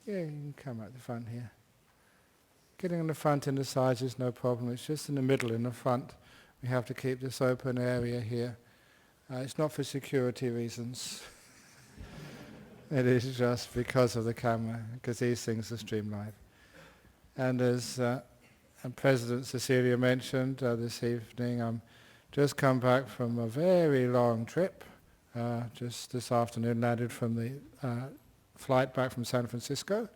Yeah, you can come at the front here. Getting in the front and the sides is no problem. It's just in the middle in the front. We have to keep this open area here. It's not for security reasons. It is just because of the camera, because these things are streamed live. And as President Cecilia mentioned this evening, I'm just come back from a very long trip. Just this afternoon landed from the flight back from San Francisco.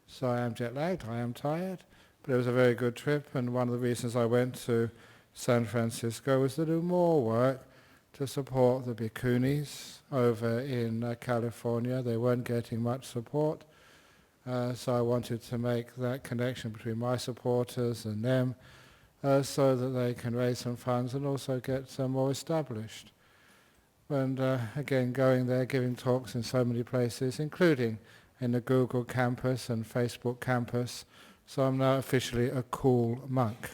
So I am jet lagged, I am tired, but it was a very good trip, and one of the reasons I went to San Francisco was to do more work to support the bhikkhunis over in California. They weren't getting much support, so I wanted to make that connection between my supporters and them so that they can raise some funds and also get more established. And again, going there, giving talks in so many places, including in the Google campus and Facebook campus, so I'm now officially a cool monk.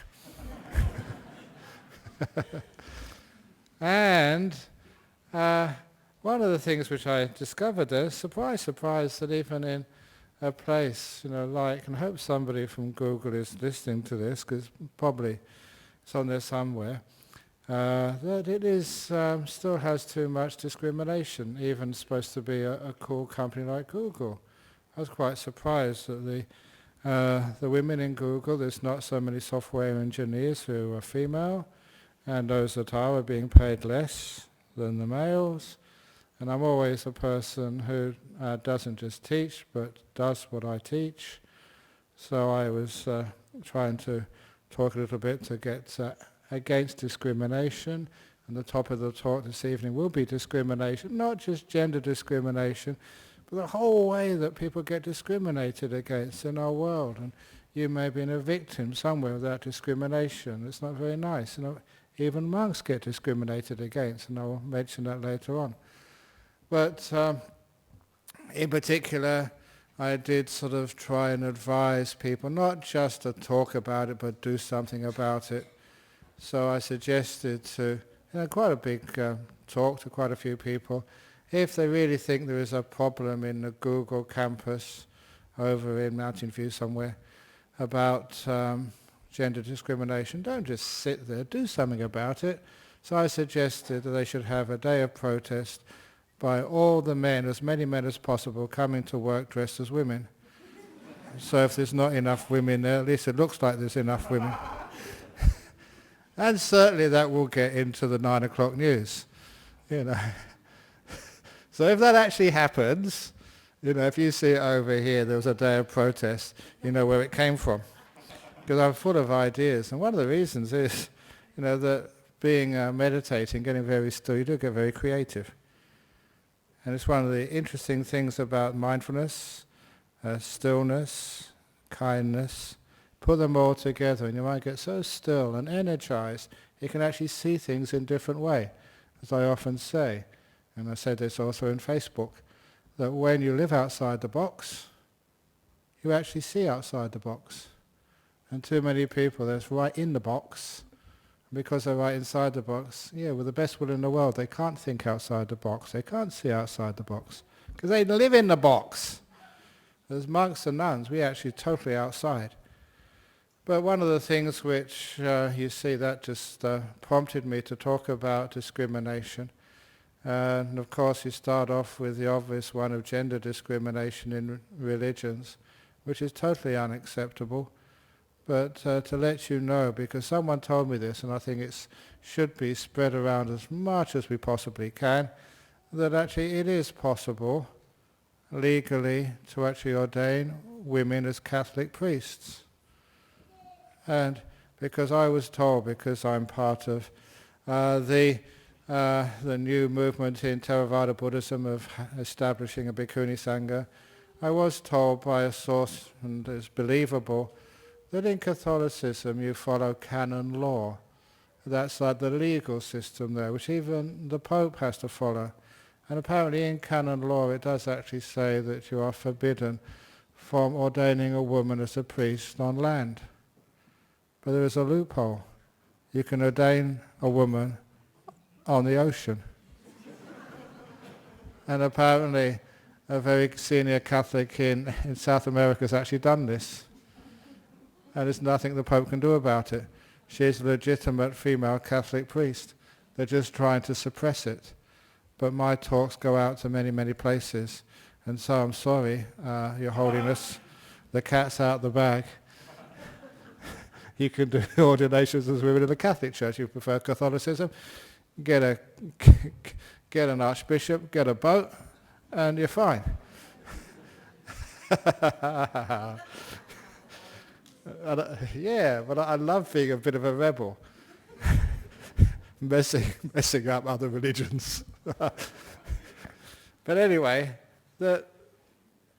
And one of the things which I discovered there, surprise, that even in a place, like, and I hope somebody from Google is listening to this, because probably it's on there somewhere, that it is still has too much discrimination, even supposed to be a cool company like Google. I was quite surprised that the women in Google, there's not so many software engineers who are female, and those that are being paid less than the males. And I'm always a person who doesn't just teach, but does what I teach. So I was trying to talk a little bit to get against discrimination, and the top of the talk this evening will be discrimination, not just gender discrimination, but the whole way that people get discriminated against in our world. And you may have been a victim somewhere of that discrimination. It's not very nice. Even monks get discriminated against, and I'll mention that later on. But in particular, I did sort of try and advise people, not just to talk about it, but do something about it. So I suggested to, quite a big talk to quite a few people, if they really think there is a problem in the Google campus over in Mountain View somewhere about gender discrimination, don't just sit there, do something about it. So I suggested that they should have a day of protest by all the men, as many men as possible, coming to work dressed as women. So if there's not enough women there, at least it looks like there's enough women. And certainly that will get into the 9 o'clock news, So if that actually happens, if you see it over here, there was a day of protest, you know where it came from. Because I'm full of ideas. And one of the reasons is, that being meditating, getting very still, you do get very creative. And it's one of the interesting things about mindfulness, stillness, kindness. Put them all together and you might get so still and energized, you can actually see things in a different way, as I often say. And I said this also in Facebook, that when you live outside the box, you actually see outside the box. And too many people that's right in the box, because they're right inside the box, with the best will in the world, they can't think outside the box, they can't see outside the box, because they live in the box. As monks and nuns, we're actually totally outside. But one of the things which you see that just prompted me to talk about discrimination. And of course you start off with the obvious one of gender discrimination in religions, which is totally unacceptable. But to let you know, because someone told me this, and I think it should be spread around as much as we possibly can, that actually it is possible legally to actually ordain women as Catholic priests. And because I was told, because I'm part of the new movement in Theravada Buddhism of establishing a Bhikkhuni Sangha, I was told by a source, and it's believable, that in Catholicism you follow canon law. That's like the legal system there, which even the Pope has to follow. And apparently in canon law it does actually say that you are forbidden from ordaining a woman as a priest on land. But there is a loophole. You can ordain a woman on the ocean. And apparently a very senior Catholic in South America has actually done this. And there's nothing the Pope can do about it. She's a legitimate female Catholic priest. They're just trying to suppress it. But my talks go out to many, many places. And so I'm sorry, Your Holiness, the cat's out the bag. You can do ordinations as women in the Catholic Church. You prefer Catholicism, get an archbishop, get a boat, and you're fine. Yeah, but I love being a bit of a rebel, messing up other religions. But anyway,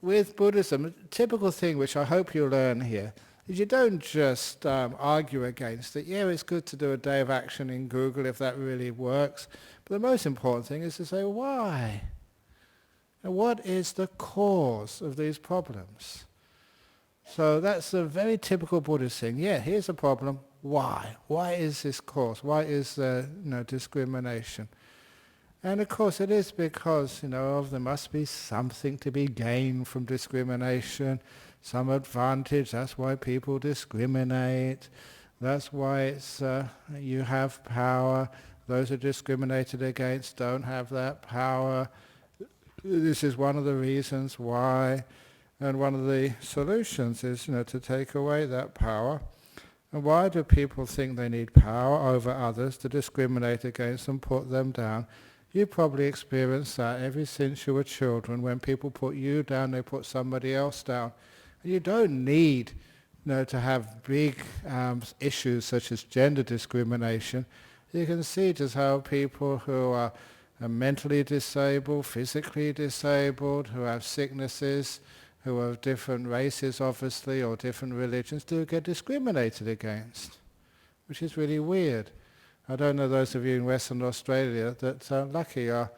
with Buddhism, a typical thing which I hope you'll learn here is you don't just argue against it. Yeah, it's good to do a day of action in Google if that really works. But the most important thing is to say, why? And what is the cause of these problems? So that's a very typical Buddhist thing. Yeah, here's a problem. Why? Why is this cause? Why is there discrimination? And of course it is because, there must be something to be gained from discrimination, some advantage. That's why people discriminate. That's why it's you have power. Those who are discriminated against don't have that power. This is one of the reasons why. And one of the solutions is, to take away that power. And why do people think they need power over others to discriminate against them, put them down? You probably experienced that ever since you were children. When people put you down, they put somebody else down. And you don't need to have big issues such as gender discrimination. You can see just how people who are mentally disabled, physically disabled, who have sicknesses, who are of different races obviously, or different religions, do get discriminated against, which is really weird. I don't know those of you in Western Australia that lucky are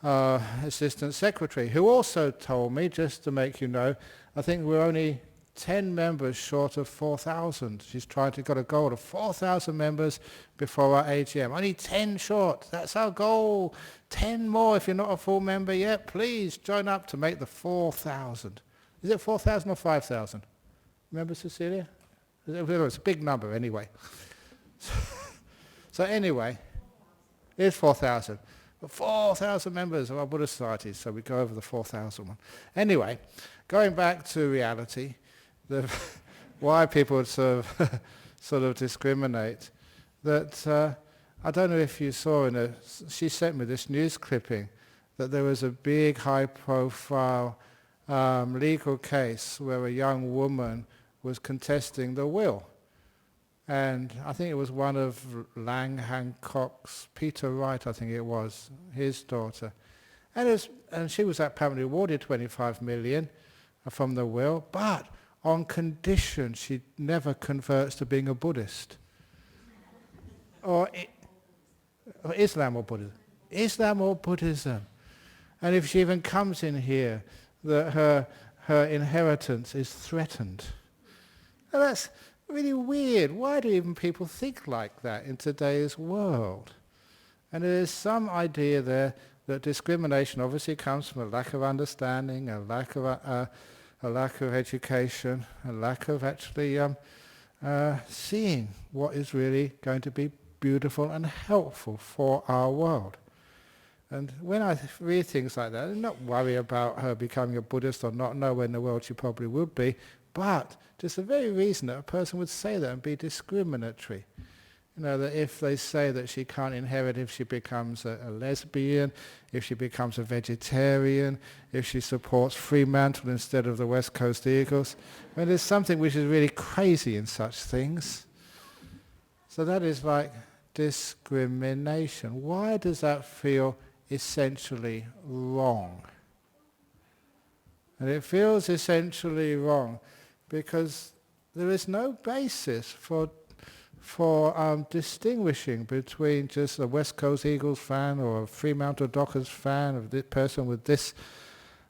Assistant Secretary, who also told me, just to make you know, I think we're only 10 members short of 4,000. She's got a goal of 4,000 members before our AGM. Only 10 short. That's our goal. 10 more if you're not a full member yet. Please join up to make the 4,000. Is it 4,000 or 5,000? Remember, Cecilia? It's a big number anyway. So anyway, it's 4,000. 4,000 members of our Buddhist society, so we go over the 4,000 one. Anyway, going back to reality, why people would sort of discriminate, that I don't know if you saw she sent me this news clipping, that there was a big high-profile legal case where a young woman was contesting the will. And I think it was one of Lang Hancock's, Peter Wright I think it was, his daughter. And she was apparently awarded 25 million from the will, but on condition she never converts to being a Buddhist. Or Islam or Buddhism. Islam or Buddhism. And if she even comes in here, that her inheritance is threatened. Now that's really weird. Why do even people think like that in today's world? And there is some idea there that discrimination obviously comes from a lack of understanding, a lack of education, a lack of actually seeing what is really going to be beautiful and helpful for our world. And when I read things like that, I'm not worried about her becoming a Buddhist or not. Nowhere in the world she probably would be. But just the very reason that a person would say that and be discriminatory. That if they say that she can't inherit if she becomes a lesbian, if she becomes a vegetarian, if she supports Fremantle instead of the West Coast Eagles. I mean, there's something which is really crazy in such things. So that is like discrimination. Why does that feel essentially wrong? And it feels essentially wrong because there is no basis for distinguishing between just a West Coast Eagles fan or a Fremantle Dockers fan, of this person with this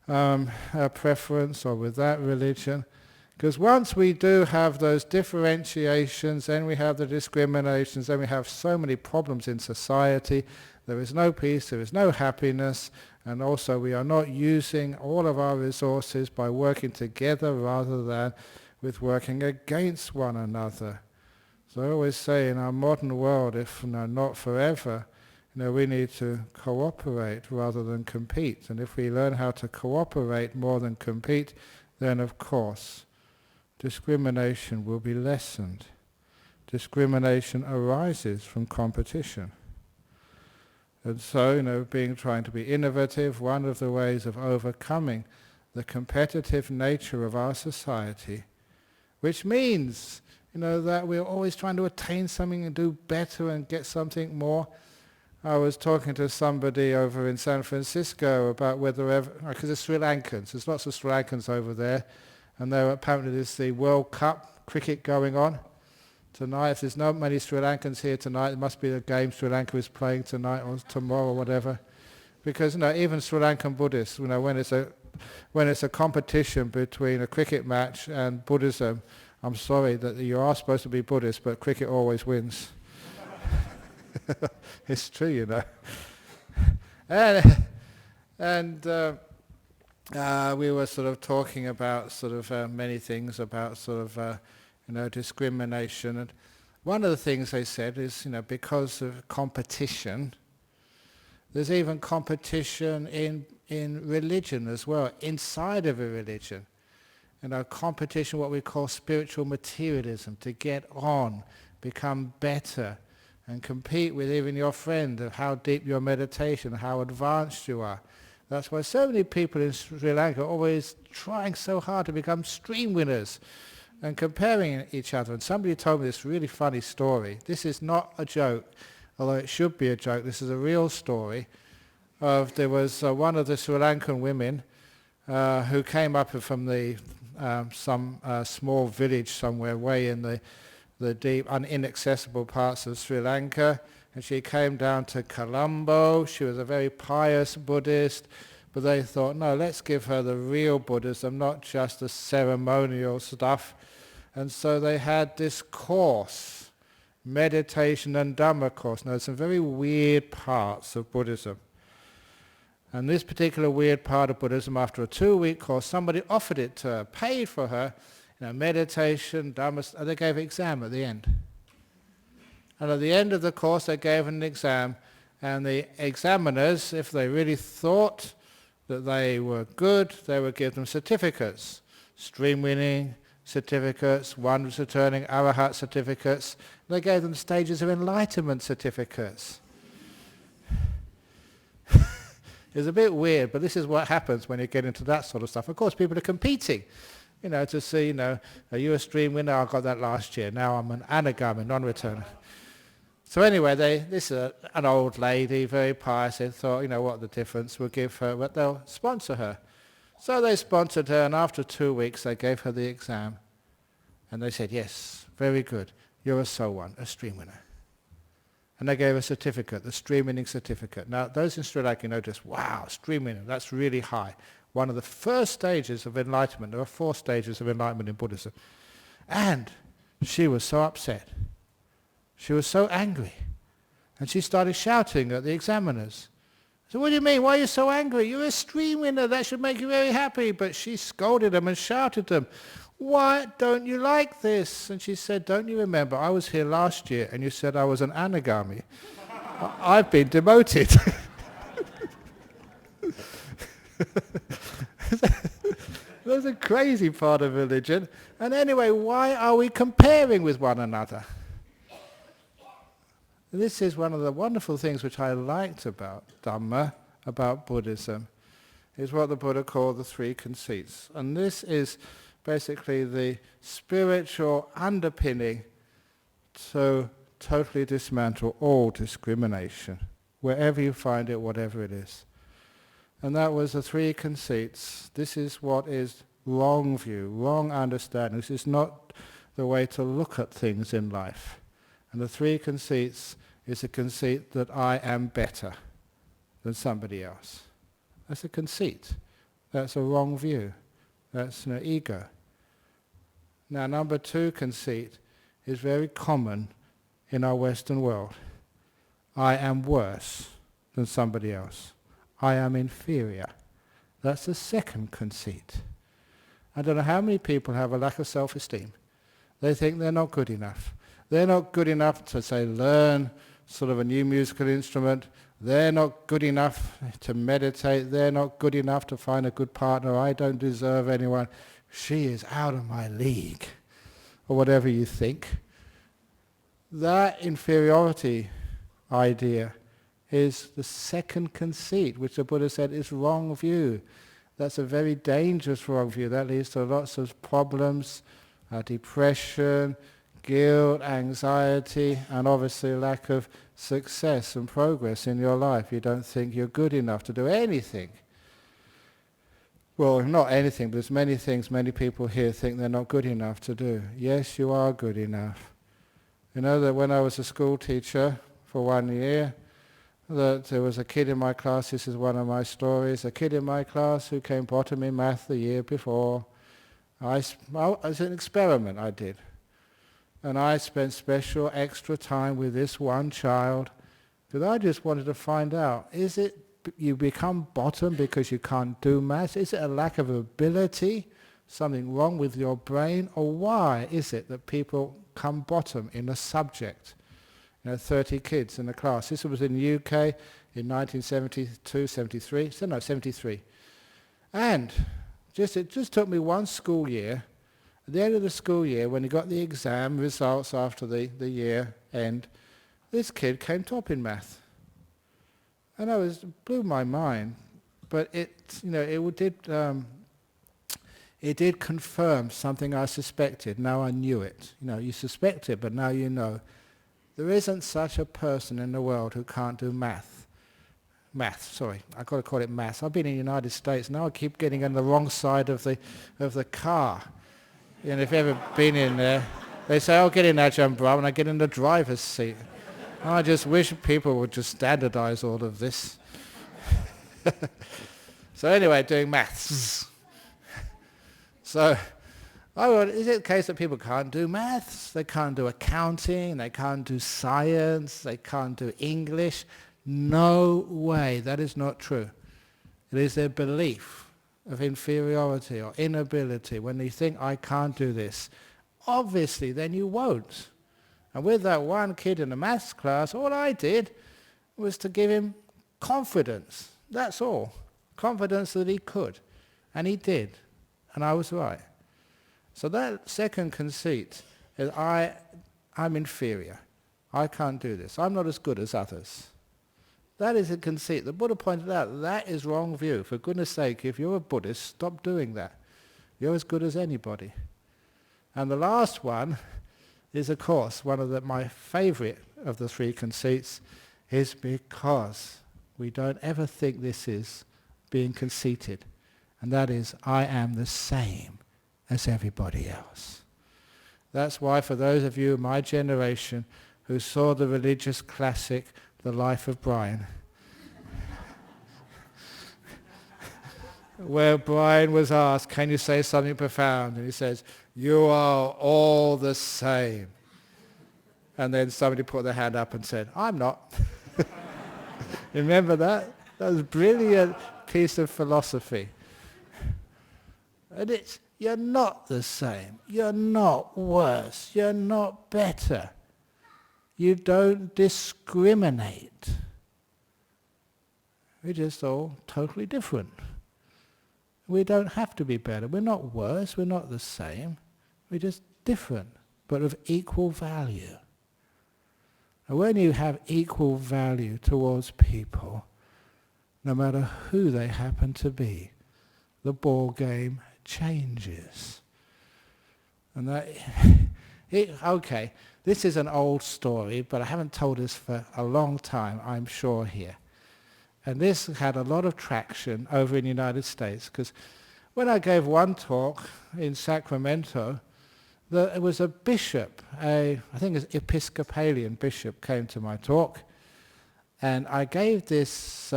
preference or with that religion. Because once we do have those differentiations, then we have the discriminations, then we have so many problems in society. There is no peace, there is no happiness, And also we are not using all of our resources by working together rather than with working against one another. So I always say in our modern world, if not forever, we need to cooperate rather than compete. And if we learn how to cooperate more than compete, then of course discrimination will be lessened. Discrimination arises from competition. And so, trying to be innovative, one of the ways of overcoming the competitive nature of our society, which means, that we're always trying to attain something and do better and get something more. I was talking to somebody over in San Francisco about whether because there's Sri Lankans, there's lots of Sri Lankans over there, and apparently there's the World Cup cricket going on tonight. If there's not many Sri Lankans here tonight, it must be the game Sri Lanka is playing tonight or tomorrow or whatever. Because even Sri Lankan Buddhists, when it's a competition between a cricket match and Buddhism, I'm sorry that you are supposed to be Buddhist, but cricket always wins. It's true, And we were sort of talking about many things about discrimination. And one of the things they said is, because of competition, there's even competition in religion as well, inside of a religion. Competition, what we call spiritual materialism, to get on, become better, and compete with even your friend of how deep your meditation, how advanced you are. That's why so many people in Sri Lanka are always trying so hard to become stream winners and comparing each other. And somebody told me this really funny story. This is not a joke, although it should be a joke. This is a real story. There was one of the Sri Lankan women who came up from some small village somewhere way in the deep, inaccessible parts of Sri Lanka, and she came down to Colombo. She was a very pious Buddhist, but they thought, no, let's give her the real Buddhism, not just the ceremonial stuff. And so they had this course, meditation and Dhamma course. Now, there's some very weird parts of Buddhism. And this particular weird part of Buddhism, after a 2-week course, somebody offered it to her, paid for her, meditation, Dhamma, and they gave an exam at the end. And at the end of the course, they gave an exam, and the examiners, if they really thought that they were good, they would give them certificates, stream winning certificates, oneness returning, arahat certificates. They gave them stages of enlightenment certificates. It's a bit weird, but this is what happens when you get into that sort of stuff. Of course, people are competing, to see, are you a stream winner? I got that last year. Now I'm an anagami, non-returner. So anyway, this is an old lady, very pious. They thought, what the difference? We'll give her, but they'll sponsor her. So they sponsored her, and after 2 weeks, they gave her the exam. And they said, yes, very good. You're a so one, a stream winner. And they gave a certificate, the stream winning certificate. Now, those in Sri Lanka noticed, wow, stream winning, that's really high. One of the first stages of enlightenment. There are 4 stages of enlightenment in Buddhism. And she was so upset. She was so angry. And she started shouting at the examiners. So what do you mean? Why are you so angry? You're a stream winner. That should make you very happy. But she scolded them and shouted at them. Why don't you like this? And she said, don't you remember, I was here last year and you said I was an anagami. I've been demoted. That's a crazy part of religion. And anyway, why are we comparing with one another? This is one of the wonderful things which I liked about Dhamma, about Buddhism, is what the Buddha called the 3 conceits. And this is basically the spiritual underpinning to totally dismantle all discrimination, wherever you find it, whatever it is. And that was the 3 conceits. This is what is wrong view, wrong understanding. This is not the way to look at things in life. And the 3 conceits is a conceit that I am better than somebody else. That's a conceit. That's a wrong view. That's an ego. Now, number 2 conceit is very common in our Western world. I am worse than somebody else. I am inferior. That's the second conceit. I don't know how many people have a lack of self-esteem. They think they're not good enough. They're not good enough to, say, learn sort of a new musical instrument. They're not good enough to meditate. They're not good enough to find a good partner. I don't deserve anyone. She is out of my league. Or whatever you think. That inferiority idea is the second conceit, which the Buddha said is wrong view. That's a very dangerous wrong view. That leads to lots of problems, depression, guilt, anxiety, and obviously lack of success and progress in your life. You don't think you're good enough to do anything. Well, not anything, but there's many things many people here think they're not good enough to do. Yes, you are good enough. You know that when I was a school teacher for 1 year, that there was a kid in my class, this is one of my stories, a kid in my class who came bottom in math the year before. As an experiment I did. And I spent special extra time with this one child because I just wanted to find out, is it you become bottom because you can't do maths? Is it a lack of ability, something wrong with your brain? Or why is it that people come bottom in a subject? 30 kids in the class. This was in the UK in 1972, 73. So no, 73. And it just took me one school year. At the end of the school year, when he got the exam results after the year end, this kid came top in math. And it blew my mind. But it did confirm something I suspected. Now I knew it. You suspect it, but now you know. There isn't such a person in the world who can't do math. I've got to call it maths. I've been in the United States, now I keep getting on the wrong side of the car. And if you've ever been in there, they say, oh, get in Ajahn Brahm, and I get in the driver's seat. I just wish people would just standardize all of this. So anyway, doing maths. So, is it the case that people can't do maths? They can't do accounting, they can't do science, they can't do English? No way, that is not true. It is their belief of inferiority or inability. When they think, I can't do this, obviously then you won't. And with that one kid in the maths class, all I did was to give him confidence. That's all. Confidence that he could. And he did. And I was right. So that second conceit is I'm inferior. I can't do this. I'm not as good as others. That is a conceit. The Buddha pointed out that is wrong view. For goodness sake, if you're a Buddhist, stop doing that. You're as good as anybody. And the last one is, of course, one of my favorite of the three conceits, is because we don't ever think this is being conceited. And that is, I am the same as everybody else. That's why for those of you of my generation who saw the religious classic, The Life of Brian, where Brian was asked, can you say something profound? And he says, you are all the same. And then somebody put their hand up and said, I'm not. Remember that? That was a brilliant piece of philosophy. And you're not the same. You're not worse. You're not better. You don't discriminate. We're just all totally different. We don't have to be better. We're not worse. We're not the same. We're just different, but of equal value. And when you have equal value towards people, no matter who they happen to be, the ball game changes. And okay, this is an old story, but I haven't told this for a long time, I'm sure, here. And this had a lot of traction over in the United States, because when I gave one talk in Sacramento, there was a bishop, I think an Episcopalian bishop, came to my talk, and I gave this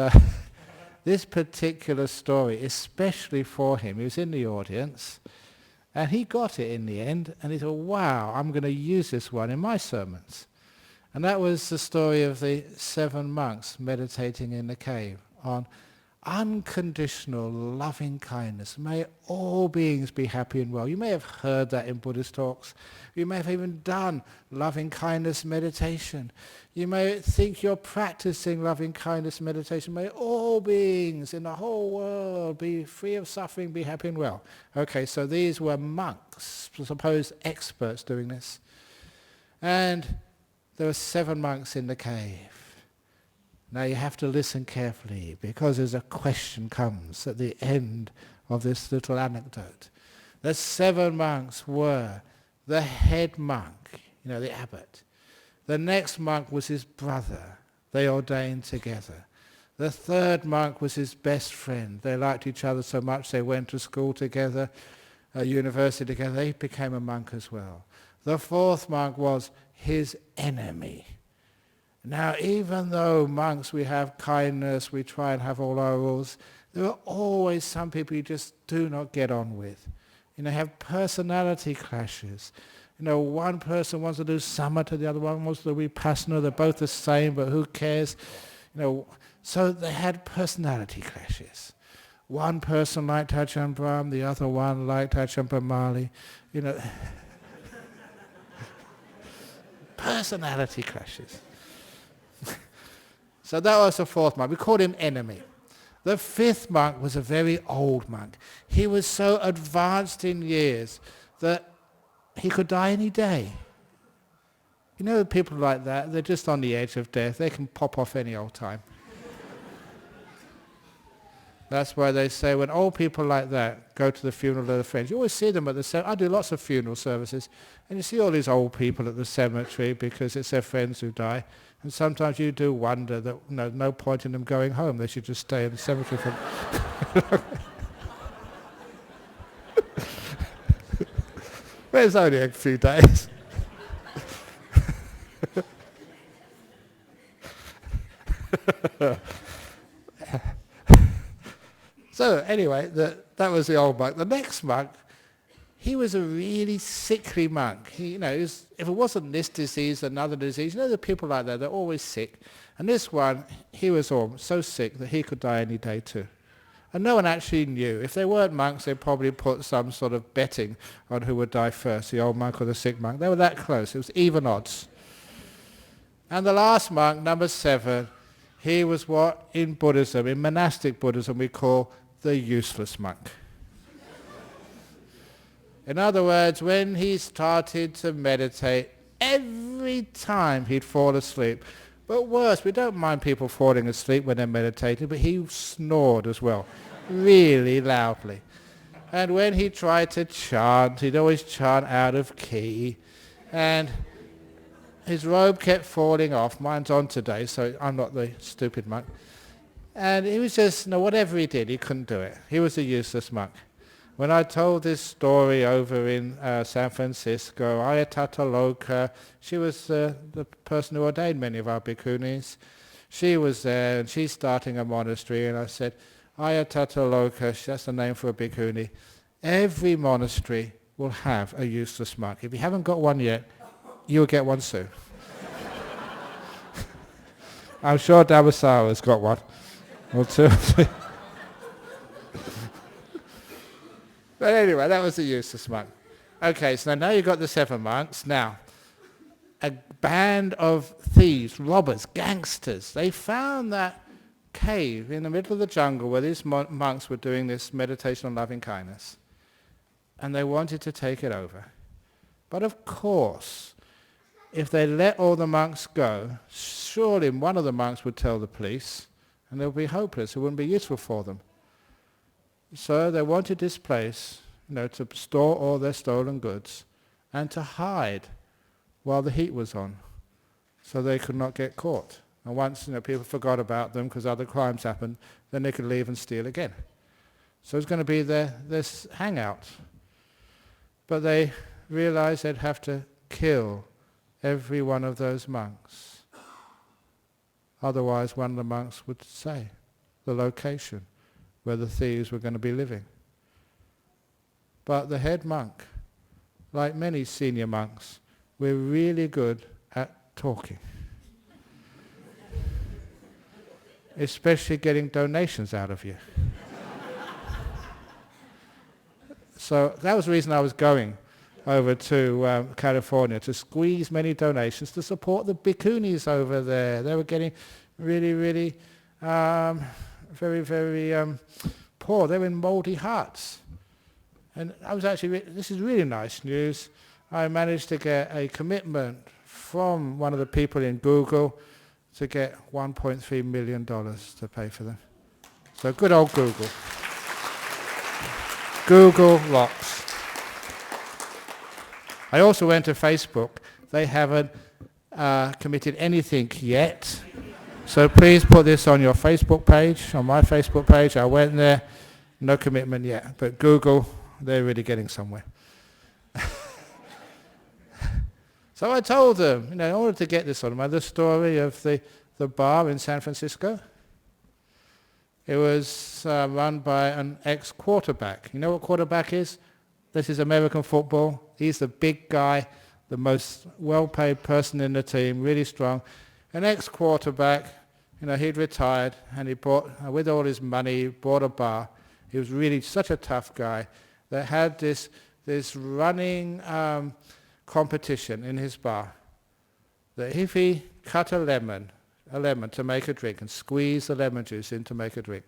this particular story especially for him. He was in the audience, and he got it in the end, and he thought, wow, I'm going to use this one in my sermons. And that was the story of the 7 monks meditating in the cave on, unconditional loving kindness. May all beings be happy and well. You may have heard that in Buddhist talks. You may have even done loving kindness meditation. You may think you're practicing loving kindness meditation. May all beings in the whole world be free of suffering, be happy and well. Okay, so these were monks, supposed experts doing this. And there were 7 monks in the cave. Now you have to listen carefully, because there's a question comes at the end of this little anecdote. The 7 monks were the head monk, the abbot. The next monk was his brother. They ordained together. The 3rd monk was his best friend. They liked each other so much they went to school together, university together. They became a monk as well. The 4th monk was his enemy. Now, even though monks, we have kindness, we try and have all our rules, there are always some people you just do not get on with. Have personality clashes. One person wants to do samatha, the other one wants to do vipassana. They're both the same, but who cares? So they had personality clashes. One person liked Ajahn Brahm, the other one liked Ajahn Brahmali. Personality clashes. So that was the 4th monk. We called him enemy. The 5th monk was a very old monk. He was so advanced in years that he could die any day. People like that, they're just on the edge of death. They can pop off any old time. That's why they say when old people like that go to the funeral of their friends, you always see them at the cemetery. I do lots of funeral services, and you see all these old people at the cemetery because it's their friends who die. And sometimes you do wonder that no point in them going home. They should just stay in the cemetery for... But it's only a few days. So anyway, that was the old monk. The next monk, he was a really sickly monk. If it wasn't this disease, another disease, the people like that, they're always sick. And this one, he was so sick that he could die any day too. And no one actually knew. If they weren't monks, they probably put some sort of betting on who would die first, the old monk or the sick monk. They were that close. It was even odds. And the last monk, number 7, he was what in Buddhism, in monastic Buddhism, we call the useless monk. In other words, when he started to meditate, every time he'd fall asleep. But worse, we don't mind people falling asleep when they're meditating, but he snored as well, really loudly. And when he tried to chant, he'd always chant out of key. And his robe kept falling off. Mine's on today, so I'm not the stupid monk. And he was just, whatever he did, he couldn't do it. He was a useless monk. When I told this story over in San Francisco, Ayatata Loka, she was the person who ordained many of our bhikkhunis. She was there, and she's starting a monastery, and I said, Ayatata Loka, that's the name for a bhikkhuni. Every monastery will have a useless monk. If you haven't got one yet, you'll get one soon. I'm sure Dhammasara's got one. Or 2 or 3. But anyway, that was the useless monk. Okay, so now you've got the 7 monks. Now, a band of thieves, robbers, gangsters, they found that cave in the middle of the jungle where these monks were doing this meditation on loving kindness. And they wanted to take it over. But of course, if they let all the monks go, surely one of the monks would tell the police, and they would be hopeless. It wouldn't be useful for them. So they wanted this place, to store all their stolen goods and to hide while the heat was on, so they could not get caught. And once people forgot about them because other crimes happened, then they could leave and steal again. So it's going to be this hangout. But they realized they'd have to kill every one of those monks. Otherwise, one of the monks would say the location where the thieves were going to be living. But the head monk, like many senior monks, we're really good at talking. especially getting donations out of you. So that was the reason I was going over to California, to squeeze many donations to support the bhikkhunis over there. They were getting really, really very, very poor. They were in mouldy huts. And I was actually, this is really nice news. I managed to get a commitment from one of the people in Google to get $1.3 million to pay for them. So good old Google. Google rocks. I also went to Facebook. They haven't committed anything yet. So please put this on your Facebook page, on my Facebook page. I went there, no commitment yet. But Google, they're really getting somewhere. So I told them, in order to get this on the story of the bar in San Francisco. It was run by an ex-quarterback. You know what quarterback is? This is American football. He's the big guy, the most well-paid person in the team, really strong. An ex-quarterback, he'd retired and he bought, with all his money, he bought a bar. He was really such a tough guy that had this running competition in his bar that if he cut a lemon to make a drink and squeeze the lemon juice in to make a drink,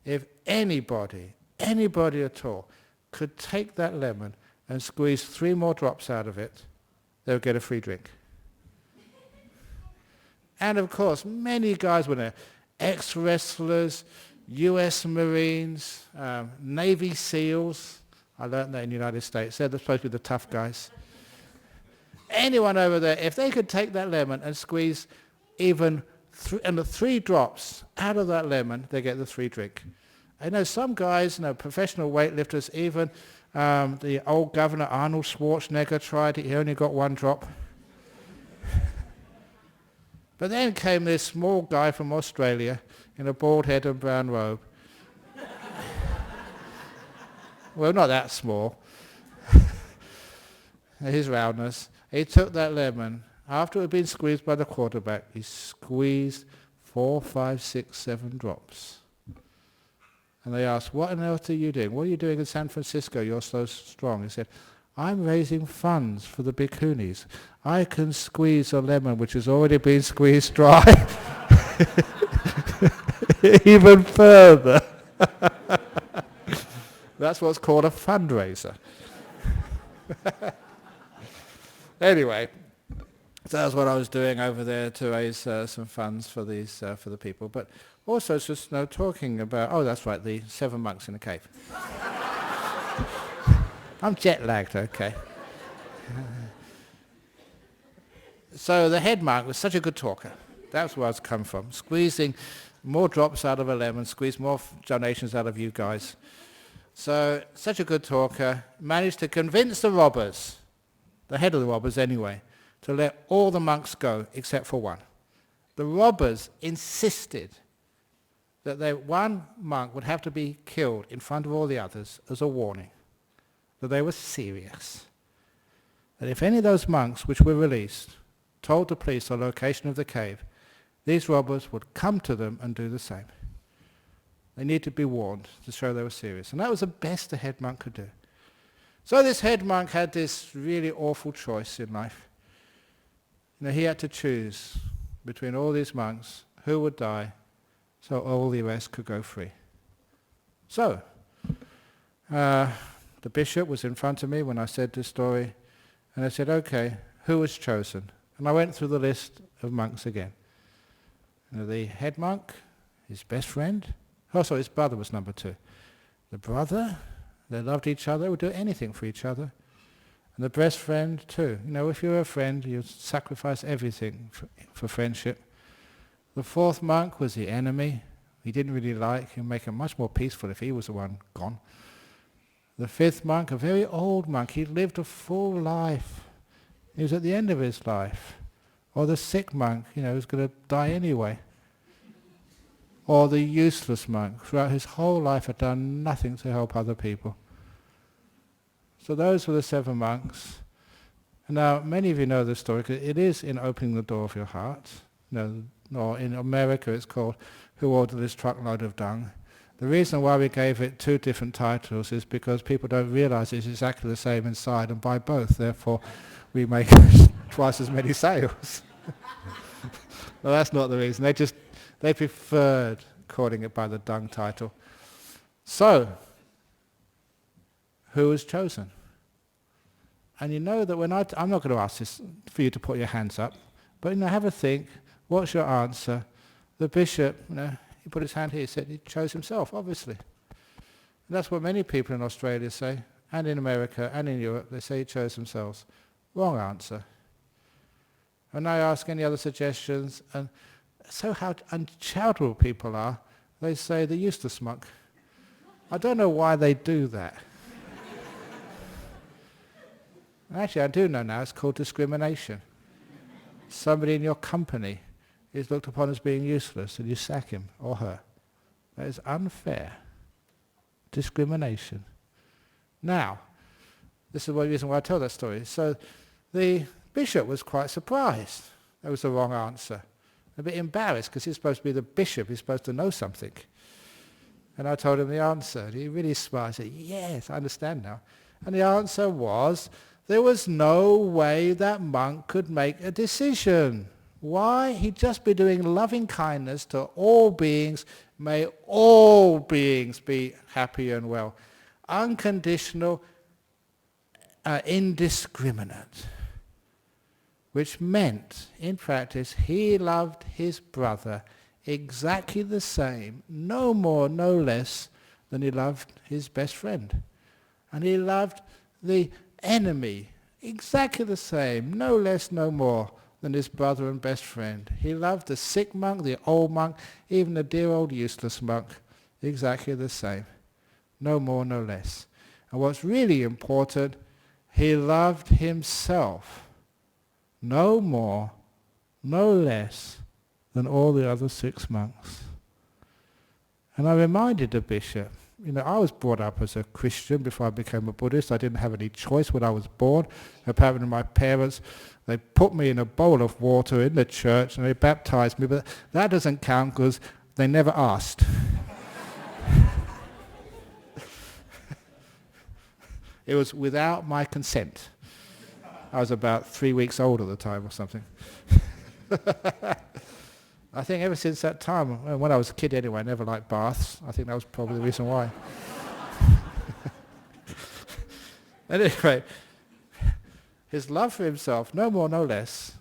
if anybody at all could take that lemon and squeeze 3 more drops out of it, they would get a free drink. And of course, many guys were there, ex-wrestlers, US Marines, Navy SEALs. I learned that in the United States. They're supposed to be the tough guys. Anyone over there, if they could take that lemon and squeeze even 3 drops out of that lemon, they get the free drink. I know some guys, professional weightlifters, even the old governor Arnold Schwarzenegger tried it. He only got 1 drop. But then came this small guy from Australia in a bald head and brown robe. Well, not that small. His roundness. He took that lemon. After it had been squeezed by the quarterback, he squeezed 4, 5, 6, 7 drops. And they asked, what on earth are you doing? What are you doing in San Francisco? You're so strong. He said, I'm raising funds for the bhikkhunis. I can squeeze a lemon which has already been squeezed dry even further. That's what's called a fundraiser. Anyway, so that's what I was doing over there to raise some funds for these for the people. But also it's just talking about, oh, that's right, the 7 monks in the cave. I'm jet lagged, okay. So the head monk was such a good talker. That's where I was come from. Squeezing more drops out of a lemon, squeeze more donations out of you guys. So such a good talker, managed to convince the robbers, the head of the robbers anyway, to let all the monks go except for one. The robbers insisted that one monk would have to be killed in front of all the others as a warning, that they were serious. That if any of those monks which were released told the police the location of the cave, these robbers would come to them and do the same. They needed to be warned to show they were serious. And that was the best the head monk could do. So this head monk had this really awful choice in life. He had to choose between all these monks who would die so all the rest could go free. So, the bishop was in front of me when I said this story, and I said, okay, who was chosen? And I went through the list of monks again. The head monk, his best friend, his brother was number 2. The brother, they loved each other, would do anything for each other. And the best friend too. If you're a friend, you sacrifice everything for friendship. The 4th monk was the enemy. He didn't really like. He'd make it much more peaceful if he was the one gone. The 5th monk, a very old monk, he lived a full life. He was at the end of his life. Or the sick monk, who's going to die anyway. Or the useless monk, throughout his whole life had done nothing to help other people. So those were the 7 monks. And now, many of you know this story, because it is in opening the door of your heart. or in America it's called Who Ordered This Truckload of Dung. The reason why we gave it two different titles is because people don't realize it's exactly the same inside and buy both, therefore we make twice as many sales. Well, that's not the reason. They preferred calling it by the dung title. So, who was chosen? And you know that when I'm not going to ask this for you to put your hands up, but have a think, what's your answer? The bishop, he put his hand here, he said he chose himself, obviously. And that's what many people in Australia say, and in America, and in Europe, they say he chose themselves. Wrong answer. And I ask any other suggestions, and so how uncharitable people are, they say the useless monk. I don't know why they do that. Actually, I do know now, it's called discrimination. Somebody in your company is looked upon as being useless and you sack him or her. That is unfair. Discrimination. Now, this is the reason why I tell that story. So the bishop was quite surprised. That was the wrong answer. A bit embarrassed because he's supposed to be the bishop, he's supposed to know something. And I told him the answer. And he really smiled. He said, yes, I understand now. And the answer was, there was no way that monk could make a decision. Why? He'd just be doing loving kindness to all beings. May all beings be happy and well. Unconditional, indiscriminate. Which meant, in practice, he loved his brother exactly the same, no more, no less, than he loved his best friend. And he loved the enemy exactly the same, no less, no more, than his brother and best friend. He loved the sick monk, the old monk, even the dear old useless monk, exactly the same, no more, no less. And what's really important, he loved himself no more, no less than all the other 6 monks. And I reminded the bishop, I was brought up as a Christian before I became a Buddhist. I didn't have any choice when I was born. Apparently my parents, they put me in a bowl of water in the church and they baptized me, but that doesn't count because they never asked. It was without my consent. I was about 3 weeks old at the time or something. I think ever since that time, when I was a kid anyway, I never liked baths. I think that was probably the reason why. Anyway, his love for himself, no more, no less,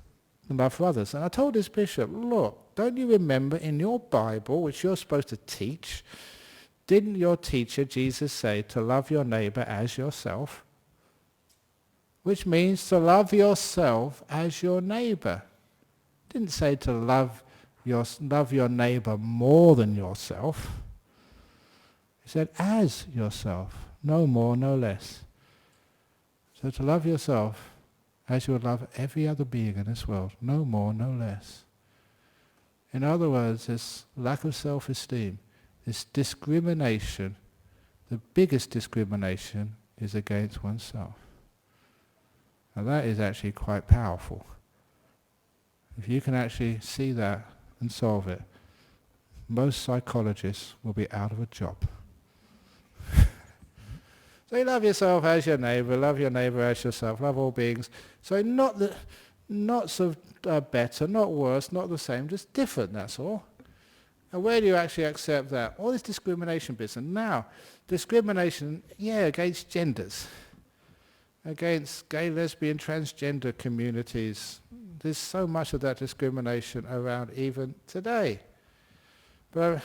than love for others. And I told this bishop, look, don't you remember in your Bible, which you're supposed to teach, didn't your teacher, Jesus, say to love your neighbor as yourself? Which means to love yourself as your neighbor. Didn't say to love your neighbor more than yourself. He said, as yourself, no more, no less. So to love yourself as you would love every other being in this world, no more, no less. In other words, this lack of self-esteem, this discrimination, the biggest discrimination is against oneself. And that is actually quite powerful. If you can actually see that and solve it, most psychologists will be out of a job. So you love yourself as your neighbor as yourself, love all beings. So not so better, not worse, not the same, just different, that's all. And where do you actually accept that? All this discrimination business. Now, discrimination, against genders, against gay, lesbian, transgender communities. There's so much of that discrimination around even today. But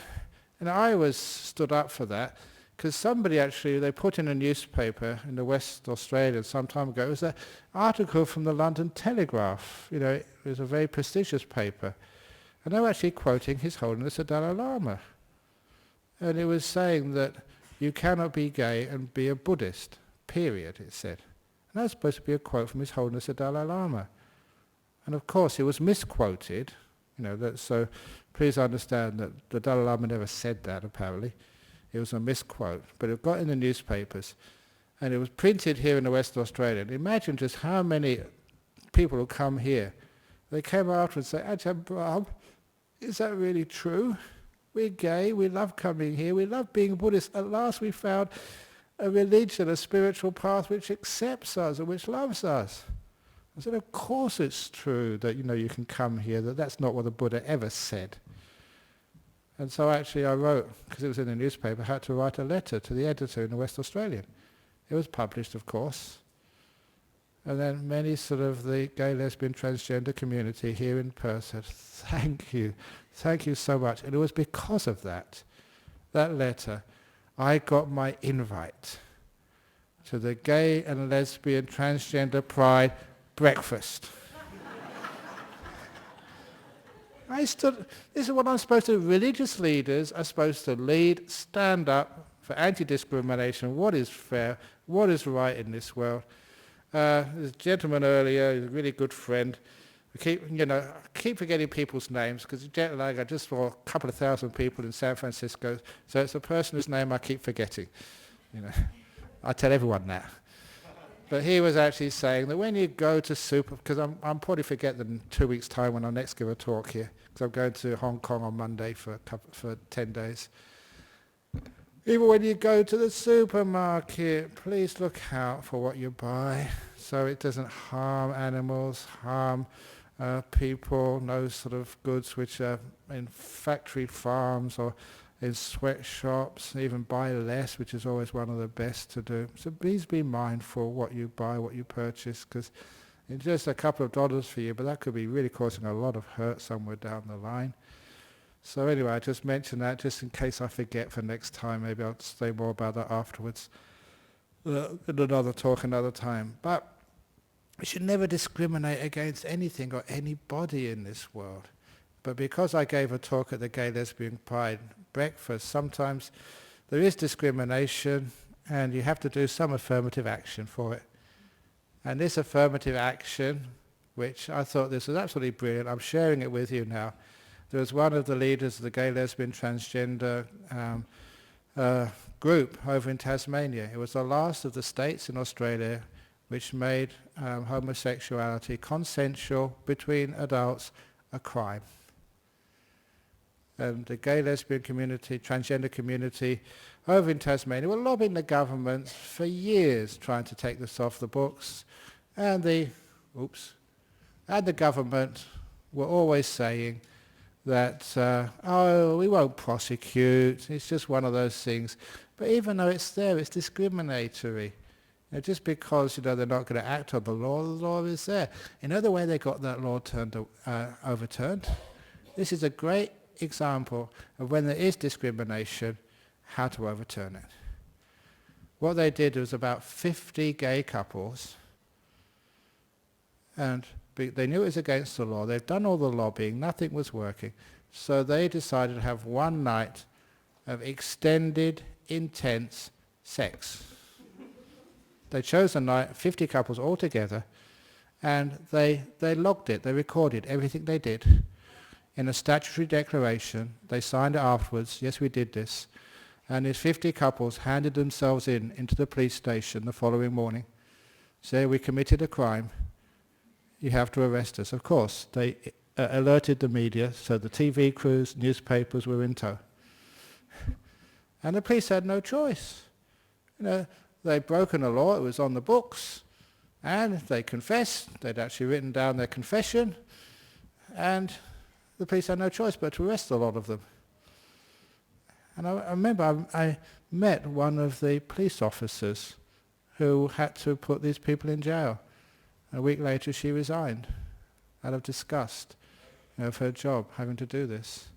I was stood up for that because somebody actually, they put in a newspaper in the West Australia some time ago, it was an article from the London Telegraph. It was a very prestigious paper. And they were actually quoting His Holiness the Dalai Lama. And it was saying that you cannot be gay and be a Buddhist, period, it said. And that was supposed to be a quote from His Holiness the Dalai Lama. And of course it was misquoted, so please understand that the Dalai Lama never said that apparently. It was a misquote, but it got in the newspapers and it was printed here in the West Australia. And imagine just how many people who come here. They came after and say, Ajahn Brahm, is that really true? We're gay, we love coming here, we love being Buddhist. At last we found a religion, a spiritual path which accepts us and which loves us. I said, of course it's true that you can come here, that's not what the Buddha ever said. And so actually I wrote, because it was in the newspaper, I had to write a letter to the editor in the West Australian. It was published, of course. And then many sort of the gay, lesbian, transgender community here in Perth said, thank you so much. And it was because of that letter, I got my invite to the Gay and Lesbian Transgender Pride breakfast. This is what I'm supposed to, religious leaders are supposed to lead, stand up for anti-discrimination, what is fair, what is right in this world. There's a gentleman earlier, he's a really good friend. I keep forgetting people's names because jet lag, I just saw a couple of thousand people in San Francisco, so it's a person whose name I keep forgetting. I tell everyone that. But he was actually saying that when you go to because I'm probably forget them in 2 weeks' time when I next give a talk here, because I'm going to Hong Kong on Monday for 10 days. Even when you go to the supermarket, please look out for what you buy so it doesn't harm animals, harm people, no sort of goods which are in factory farms or in sweatshops, even buy less, which is always one of the best to do. So please be mindful what you buy, what you purchase, because it's just a couple of dollars for you, but that could be really causing a lot of hurt somewhere down the line. So anyway, I just mentioned that just in case I forget for next time. Maybe I'll say more about that afterwards in another talk another time. But we should never discriminate against anything or anybody in this world. But because I gave a talk at the Gay Lesbian Pride breakfast, sometimes there is discrimination and you have to do some affirmative action for it. And this affirmative action, which I thought this was absolutely brilliant, I'm sharing it with you now. There was one of the leaders of the Gay Lesbian Transgender group over in Tasmania. It was the last of the states in Australia which made homosexuality consensual between adults a crime. And the gay, lesbian community, transgender community over in Tasmania were lobbying the government for years trying to take this off the books. And the government were always saying that, we won't prosecute, it's just one of those things. But even though it's there, it's discriminatory. Just because they're not going to act on the law is there. The way they got that law overturned, this is a great example of when there is discrimination, how to overturn it. What they did was about 50 gay couples, and they knew it was against the law. They'd done all the lobbying, nothing was working. So they decided to have one night of extended, intense sex. They chose a night, 50 couples all together, and they logged it, they recorded everything they did. In a statutory declaration, they signed it afterwards, yes, we did this, and these 50 couples handed themselves into the police station the following morning, say we committed a crime, you have to arrest us. Of course, they alerted the media, so the TV crews, newspapers were in tow. And the police had no choice. They'd broken a law, it was on the books, and they confessed, they'd actually written down their confession, and the police had no choice but to arrest a lot of them. And I remember I met one of the police officers who had to put these people in jail. A week later she resigned out of disgust of her job having to do this.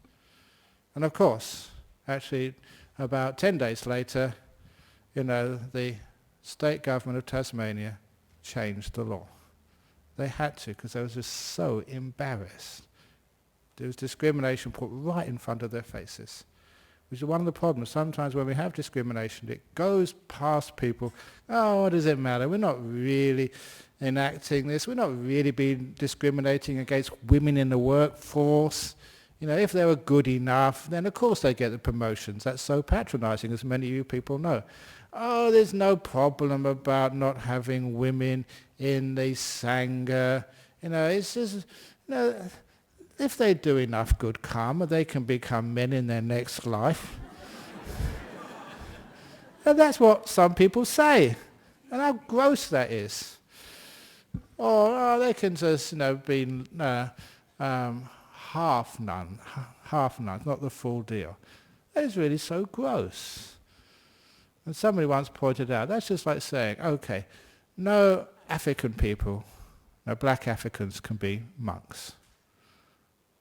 And of course, actually about 10 days later, the state government of Tasmania changed the law. They had to, because they were just so embarrassed. There was discrimination put right in front of their faces, which is one of the problems. Sometimes when we have discrimination, it goes past people. Oh, what does it matter? We're not really enacting this. We're not really being discriminating against women in the workforce. If they were good enough, then of course they get the promotions. That's so patronizing, as many of you people know. Oh, there's no problem about not having women in the Sangha. It's just, if they do enough good karma, they can become men in their next life. And that's what some people say. And how gross that is. Or they can just, be half nuns, not the full deal. That is really so gross. And somebody once pointed out, that's just like saying, okay, no African people, no black Africans can be monks.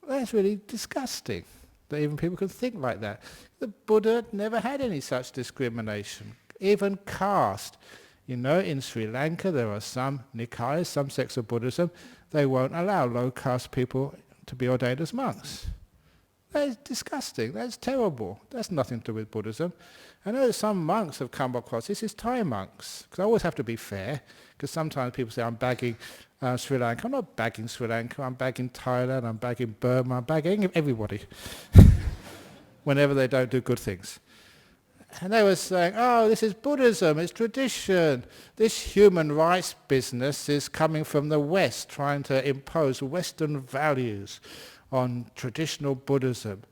That's really disgusting, that even people can think like that. The Buddha never had any such discrimination, even caste. In Sri Lanka there are some Nikayas, some sects of Buddhism, they won't allow low caste people to be ordained as monks. That is disgusting, that's terrible. That's nothing to do with Buddhism. I know that some monks have come across, this is Thai monks, because I always have to be fair, because sometimes people say I'm bagging Sri Lanka. I'm not bagging Sri Lanka, I'm bagging Thailand, I'm bagging Burma, I'm bagging everybody whenever they don't do good things. And they were saying, this is Buddhism, it's tradition. This human rights business is coming from the West, trying to impose Western values on traditional Buddhism.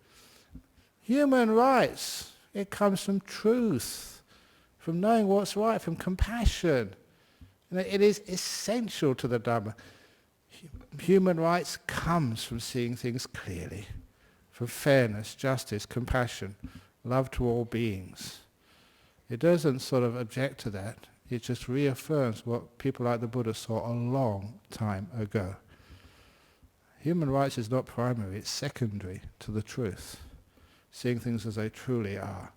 Human rights, it comes from truth, from knowing what's right, from compassion. It is essential to the Dhamma. Human rights comes from seeing things clearly, from fairness, justice, compassion, love to all beings. It doesn't sort of object to that. It just reaffirms what people like the Buddha saw a long time ago. Human rights is not primary, it's secondary to the truth. Seeing things as they truly are.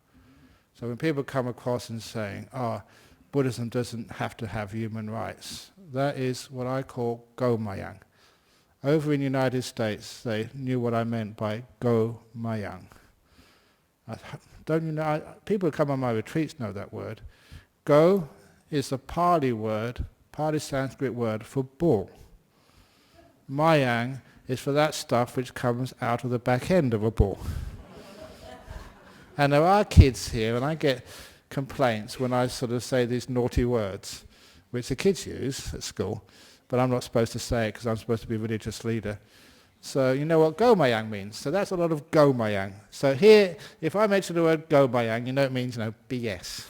So when people come across and saying, Buddhism doesn't have to have human rights, that is what I call go-mayang. Over in the United States, they knew what I meant by go-mayang. People who come on my retreats know that word. Go is the Pali Sanskrit word for bull. Mayang is for that stuff which comes out of the back end of a bull. And there are kids here, and I get complaints when I sort of say these naughty words, which the kids use at school, but I'm not supposed to say it because I'm supposed to be a religious leader. So you know what gomayang means. So that's a lot of gomayang. So here, if I mention the word gomayang, it means BS.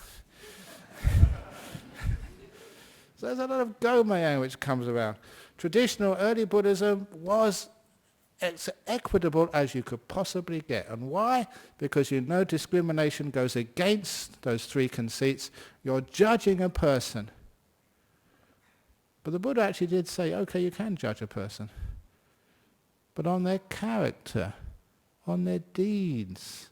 So there's a lot of gomayang which comes around. Traditional early Buddhism was as equitable as you could possibly get. And why? Because discrimination goes against those three conceits. You're judging a person. But the Buddha actually did say, okay, you can judge a person, but on their character, on their deeds,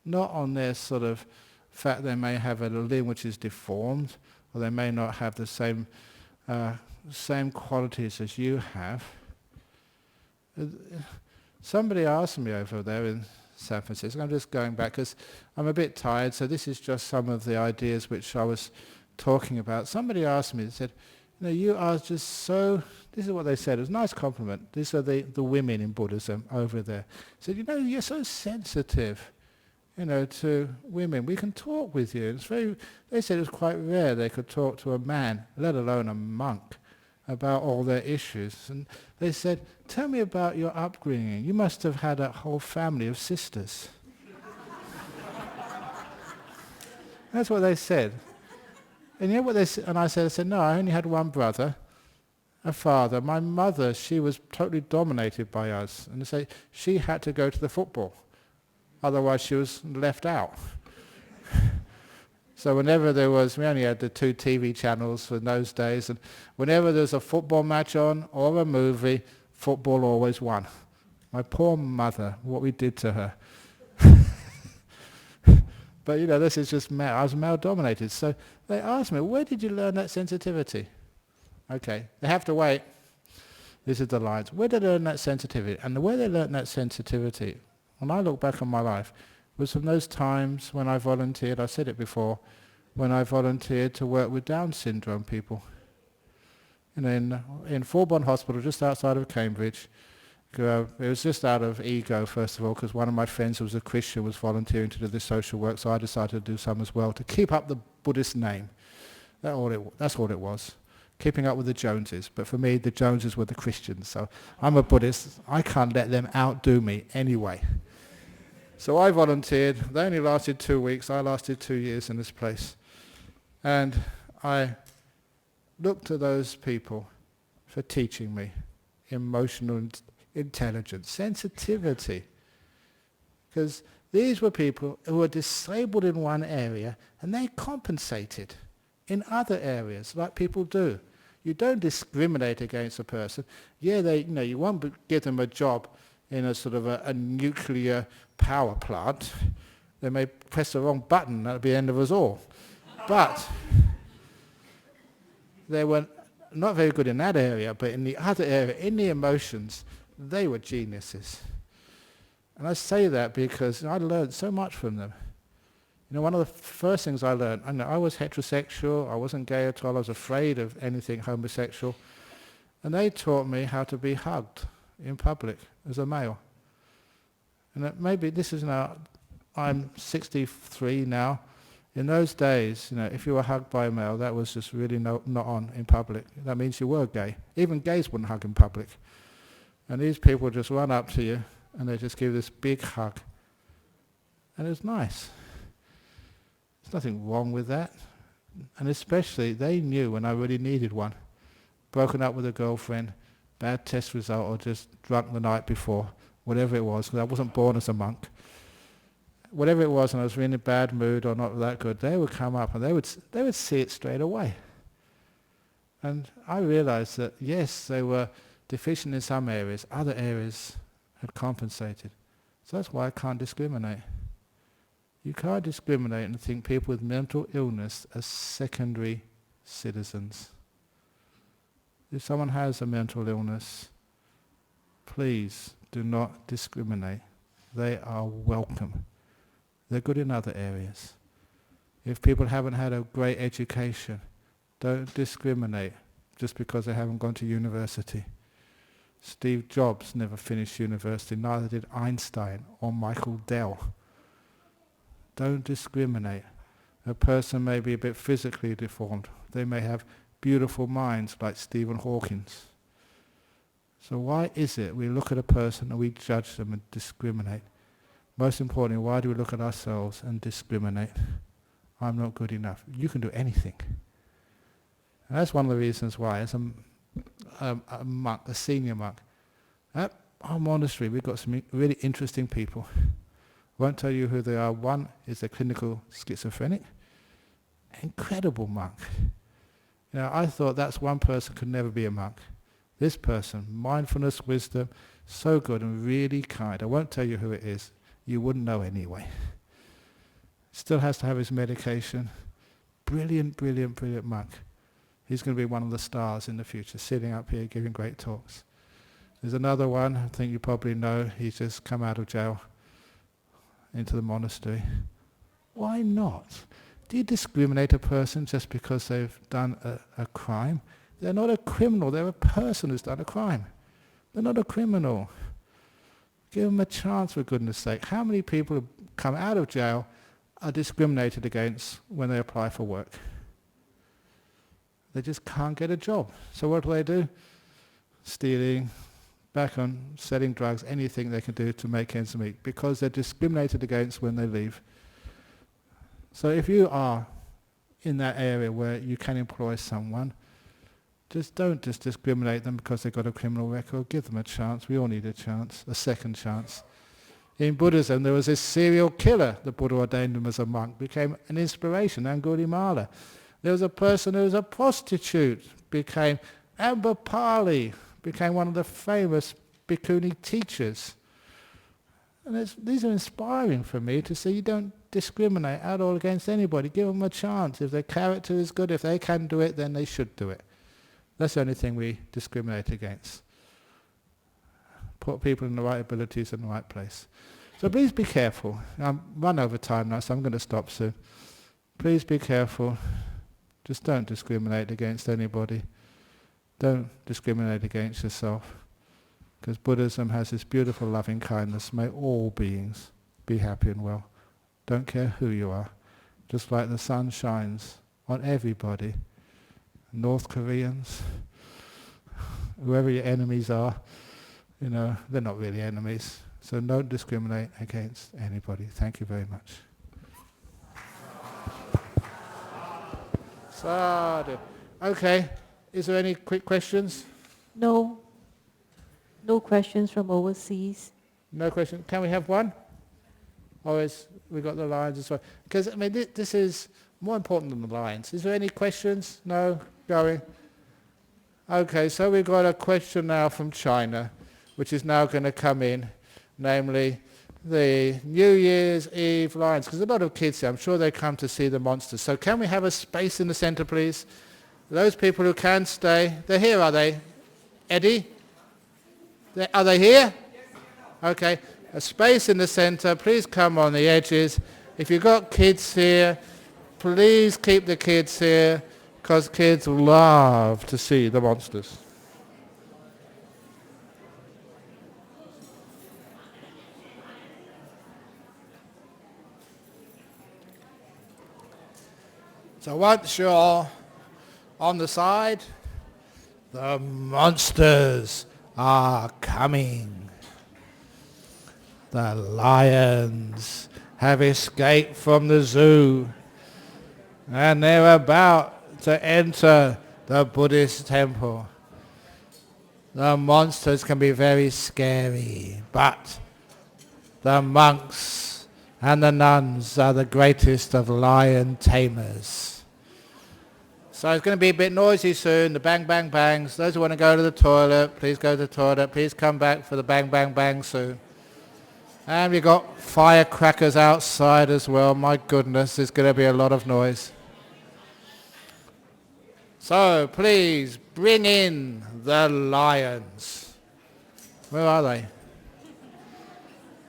not on their sort of fact they may have a limb which is deformed, or they may not have the same qualities as you have. Somebody asked me over there in San Francisco, I'm just going back because I'm a bit tired, so this is just some of the ideas which I was talking about. Somebody asked me, they said, you are just so, this is what they said, it was a nice compliment. These are the women in Buddhism over there. Said, you're so sensitive, to women. We can talk with you. They said it was quite rare they could talk to a man, let alone a monk, about all their issues. And they said, tell me about your upbringing. You must have had a whole family of sisters. That's what they said. And you know what they said? And I said, no, I only had one brother, a father. My mother, she was totally dominated by us. And they say she had to go to the football. Otherwise she was left out. So whenever we only had the 2 TV channels in those days, and whenever there was a football match on or a movie, football always won. My poor mother, what we did to her. But this is just male. I was male dominated. So they asked me, where did you learn that sensitivity? Okay, they have to wait. This is the lines. Where did they learn that sensitivity? And the way they learned that sensitivity, when I look back on my life, was from those times when I volunteered, I said it before, when I volunteered to work with Down syndrome people. In Fulbourn Hospital, just outside of Cambridge. It was just out of ego, first of all, because one of my friends who was a Christian was volunteering to do this social work, so I decided to do some as well, to keep up the Buddhist name. That's all it was. keeping up with the Joneses. But for me, the Joneses were the Christians. So I'm a Buddhist. I can't let them outdo me anyway. So I volunteered. They only lasted 2 weeks. I lasted 2 years in this place. And I looked to those people for teaching me emotional intelligence, sensitivity. Because these were people who were disabled in one area and they compensated in other areas like people do. You don't discriminate against a person. Yeah, you won't give them a job in a sort of a nuclear power plant. They may press the wrong button, that'll be the end of us all. But they were not very good in that area, but in the other area, in the emotions, they were geniuses. And I say that because I learned so much from them. One of the first things I learned, I was heterosexual, I wasn't gay at all, I was afraid of anything homosexual. And they taught me how to be hugged in public as a male. And maybe this is now, I'm 63 now. In those days, if you were hugged by a male, that was just really not on in public. That means you were gay. Even gays wouldn't hug in public. And these people would just run up to you and they just give this big hug. And it was nice. There's nothing wrong with that. And especially, they knew when I really needed one. Broken up with a girlfriend, bad test result, or just drunk the night before, whatever it was, because I wasn't born as a monk. Whatever it was, and I was really in a bad mood or not that good, they would come up and they would see it straight away. And I realized that, yes, they were deficient in some areas, other areas had compensated. So that's why I can't discriminate. You can't discriminate and think people with mental illness are secondary citizens. If someone has a mental illness, please do not discriminate. They are welcome. They're good in other areas. If people haven't had a great education, don't discriminate just because they haven't gone to university. Steve Jobs never finished university, neither did Einstein or Michael Dell. Don't discriminate. A person may be a bit physically deformed. They may have beautiful minds like Stephen Hawking's. So why is it we look at a person and we judge them and discriminate? Most importantly, why do we look at ourselves and discriminate? I'm not good enough. You can do anything. And that's one of the reasons why, as a monk, a senior monk, at our monastery we've got some really interesting people. I won't tell you who they are. One is a clinical schizophrenic, incredible monk. I thought that's one person could never be a monk. This person, mindfulness, wisdom, so good and really kind. I won't tell you who it is. You wouldn't know anyway. Still has to have his medication. Brilliant, brilliant, brilliant monk. He's going to be one of the stars in the future, sitting up here giving great talks. There's another one, I think you probably know, he's just come out of jail into the monastery. Why not? Do you discriminate a person just because they've done a crime? They're not a criminal, they're a person who's done a crime. They're not a criminal. Give them a chance, for goodness sake. How many people who come out of jail are discriminated against when they apply for work? They just can't get a job. So what do? Stealing, back on selling drugs, anything they can do to make ends meet, because they're discriminated against when they leave. So if you are in that area where you can employ someone, just don't just discriminate them because they've got a criminal record. Give them a chance. We all need a chance, a second chance. In Buddhism, there was this serial killer. The Buddha ordained him as a monk, became an inspiration, Angulimala. There was a person who was a prostitute, became Ambapali, became one of the famous bhikkhuni teachers. And these are inspiring for me to see you don't discriminate at all against anybody. Give them a chance. If their character is good, if they can do it, then they should do it. That's the only thing we discriminate against. Put people in the right abilities in the right place. So please be careful. I'm run over time now, so I'm going to stop soon. Please be careful. Just don't discriminate against anybody. Don't discriminate against yourself. Because Buddhism has this beautiful loving kindness. May all beings be happy and well. Don't care who you are. Just like the sun shines on everybody. North Koreans, whoever your enemies are, they're not really enemies. So don't discriminate against anybody. Thank you very much. Sadhu. Okay, is there any quick questions? No. No questions from overseas. No question. Can we have one? Or is we got the lines as well? Because this is more important than the lines. Is there any questions? No? Going? Okay, so we've got a question now from China, which is now going to come in, namely the New Year's Eve lines. Because a lot of kids here, I'm sure they come to see the monsters. So can we have a space in the centre, please? Those people who can stay, they're here, are they? Eddie? Are they here? Okay, a space in the centre. Please come on the edges. If you've got kids here, please keep the kids here, because kids love to see the monsters. So once you're on the side, the monsters are coming. The lions have escaped from the zoo and they're about to enter the Buddhist temple. The monsters can be very scary, but the monks and the nuns are the greatest of lion tamers. So it's going to be a bit noisy soon, the bang bang bangs. Those who want to go to the toilet, please go to the toilet. Please come back for the bang bang bang soon. And we've got firecrackers outside as well. My goodness, there's going to be a lot of noise. So please bring in the lions. Where are they?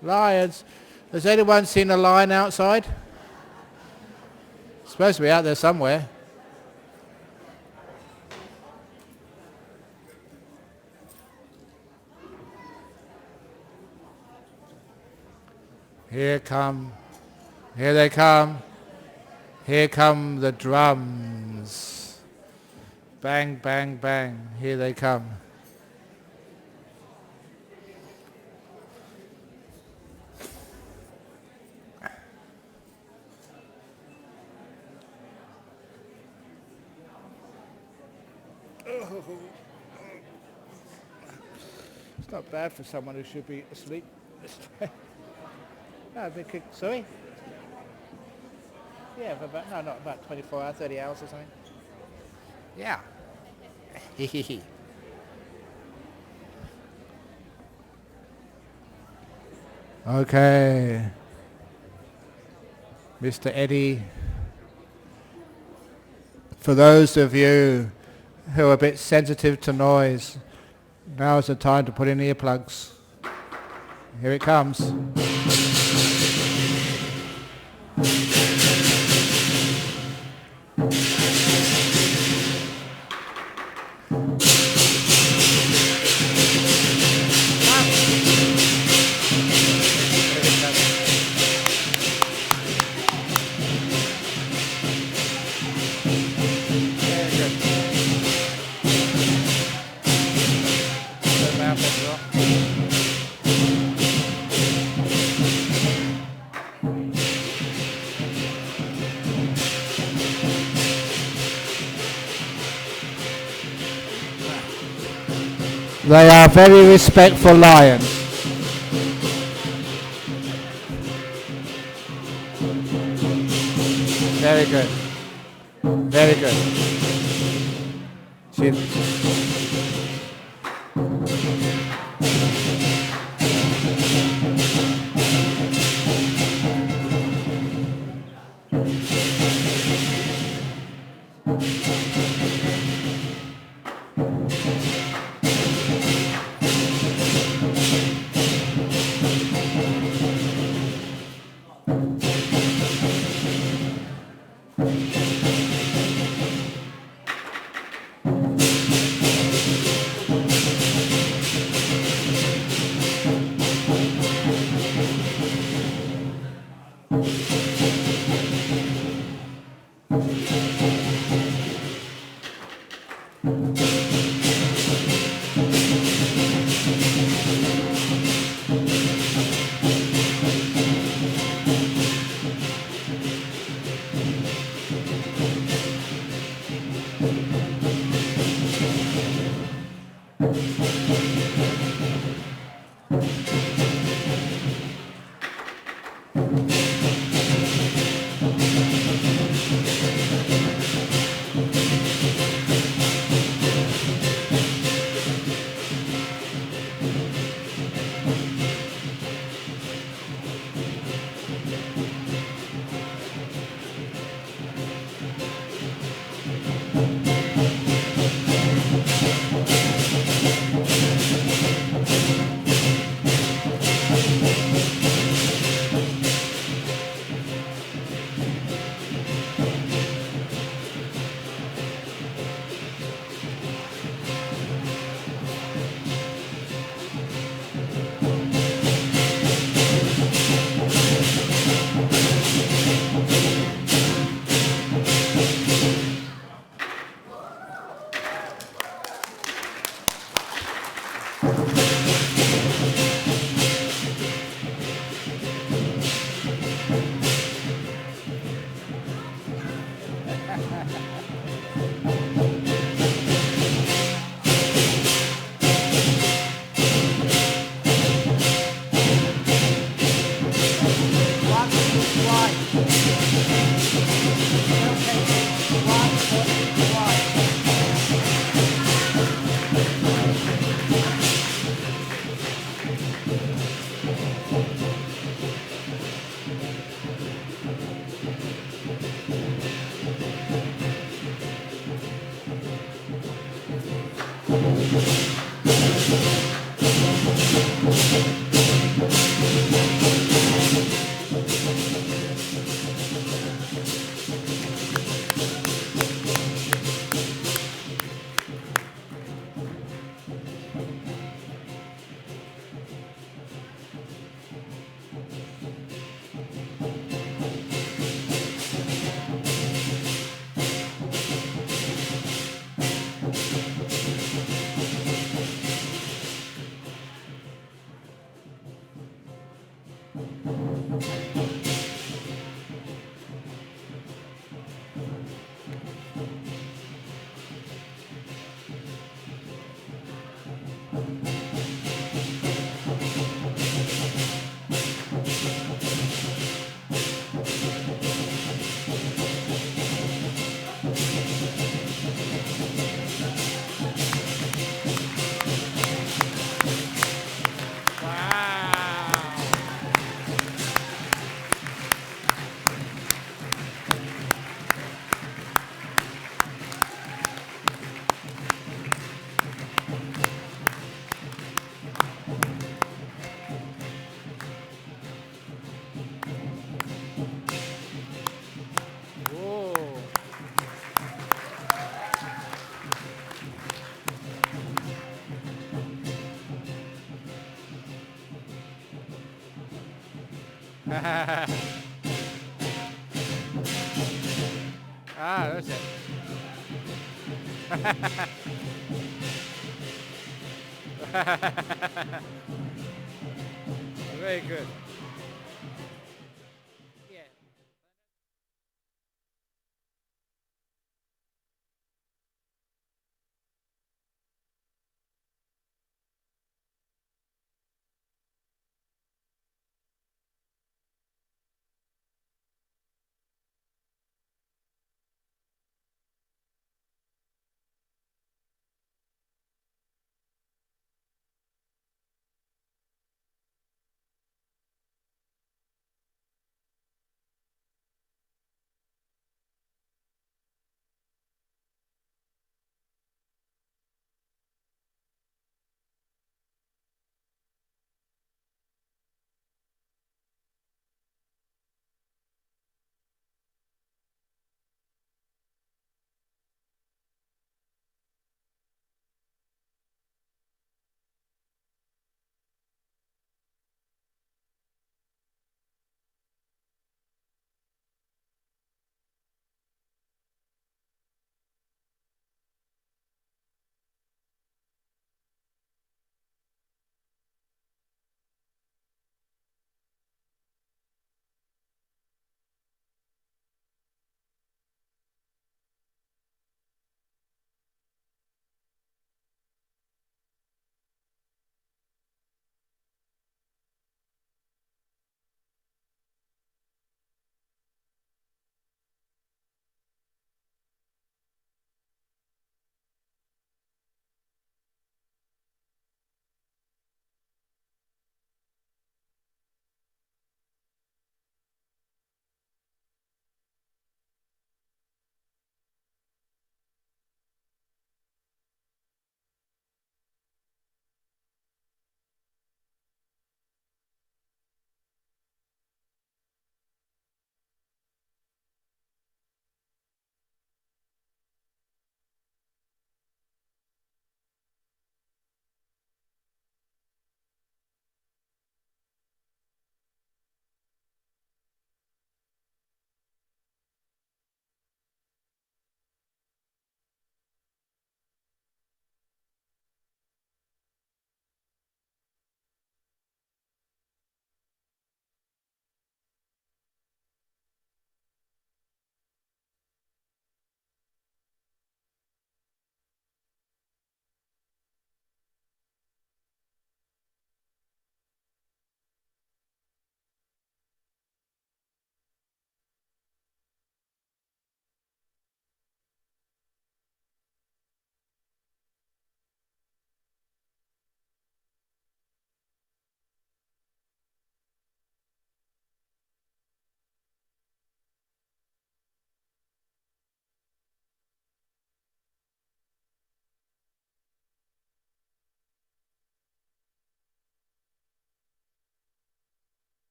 Lions. Has anyone seen a lion outside? It's supposed to be out there somewhere. Here they come. Here come the drums. Bang, bang, bang. Here they come. It's not bad for someone who should be asleep. No, sorry? Yeah, for about 24 hours, 30 hours or something. Yeah. Okay. Mr. Eddie, for those of you who are a bit sensitive to noise, now is the time to put in earplugs. Here it comes. They are very respectful lions. Very good. Very good. That's it. Very good.